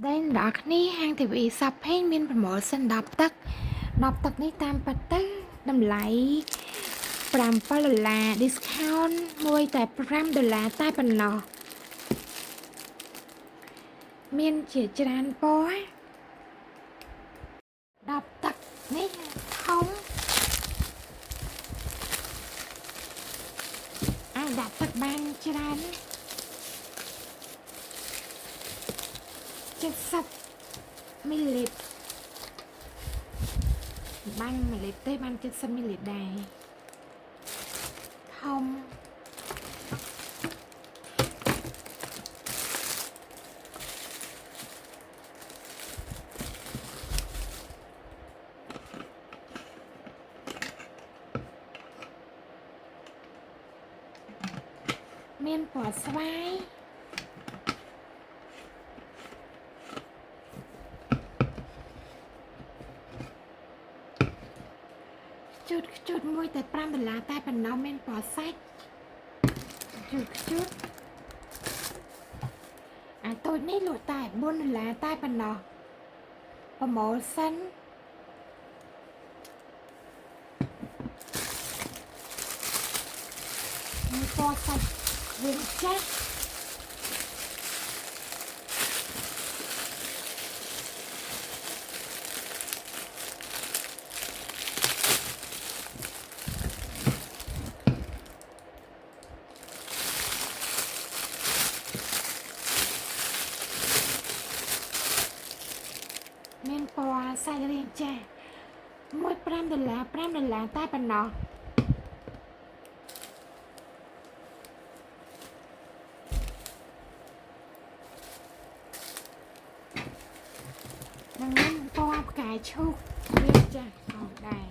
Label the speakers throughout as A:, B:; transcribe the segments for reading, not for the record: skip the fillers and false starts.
A: đây đóនេះហាង TV Shopping មាន promotion 10 ទឹកនេះតាមប៉ាត់ទៅតម្លៃ$7 discount មួយតែ$5តែប៉ុណ្ណោះមានជាច្រើនពណ៌10ទឹកនេះធំអាចដាក់ទឹកបានច្រើន70 មីលីលីត្របាន1លីត្រទេបាន70 មីលីលីត្រដែរធំមានពណ៌ស្វាយខ្ជូតមួយតែ$5តែប៉ុណ្ណោះមានពណ៌សាច់ខ្ជូតអាតូចនេះលក់តែ$4តែប៉ុណ្ណោះ promotion មានពណ៌សាច់វាចាស់មានពណ៌សាច់រាងចាស់មួយ$5តែប៉ុណ្ណោះនឹងមានពណ៌ផ្កាយឈូករាងចាស់ផងដែរ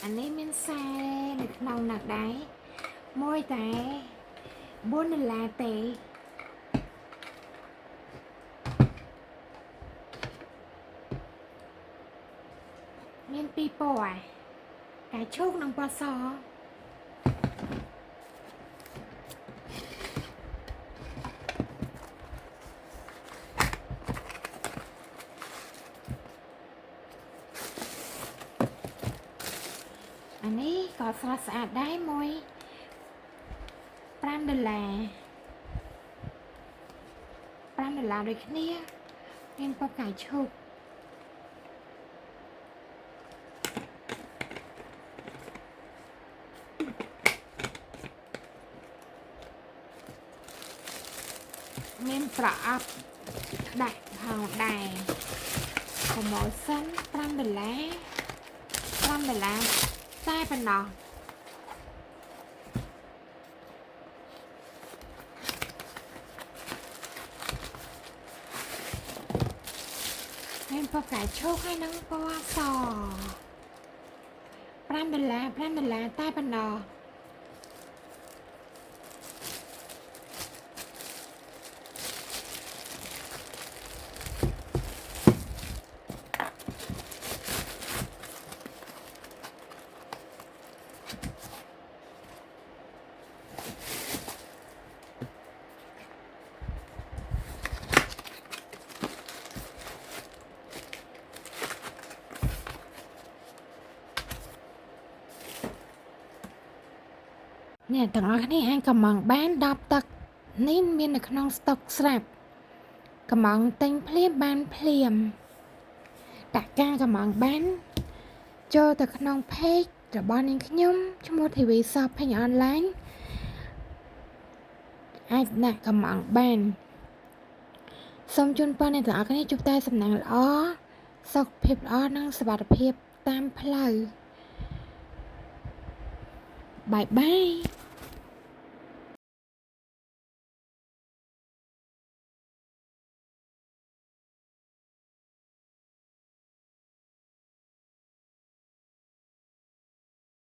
A: អានេះមានខ្សែនៅក្នុងនោះដែរមួយតែ$4ទេមាន2ពណ៌កាយឈូកនិងពណ៌សអានេះក៏ស្រស់ស្អាតដែរមួយ$5ដូចគ្នាមានពណ៌កាយឈូកមានប្រអប់ដាក់ផងដែរ promotion $5តែប៉ុណ្ណោះមានពណ៌កាយឈូកហើយនឹងពណ៌ស$5តែប៉ុណ្ណោះអ្នកទាំងអស់គ្នាអាចកំងបាន10ទឹកនេះមាននៅក្នុងស្តុកស្រាប់កំងទិញភ្លាមបានភ្លាមដាក់ការកំងបានចូលទៅក្នុង page របស់នាងខ្ញុំឈ្មោះ TV Shopping Online អាចដាក់កំងបានសូមជូនពរអ្នកទាំងអស់គ្នាជួបតែសំណាងល្អសុខភាពល្អនិងសុវត្ថិភាពតាមផ្លូវ បាយបាយ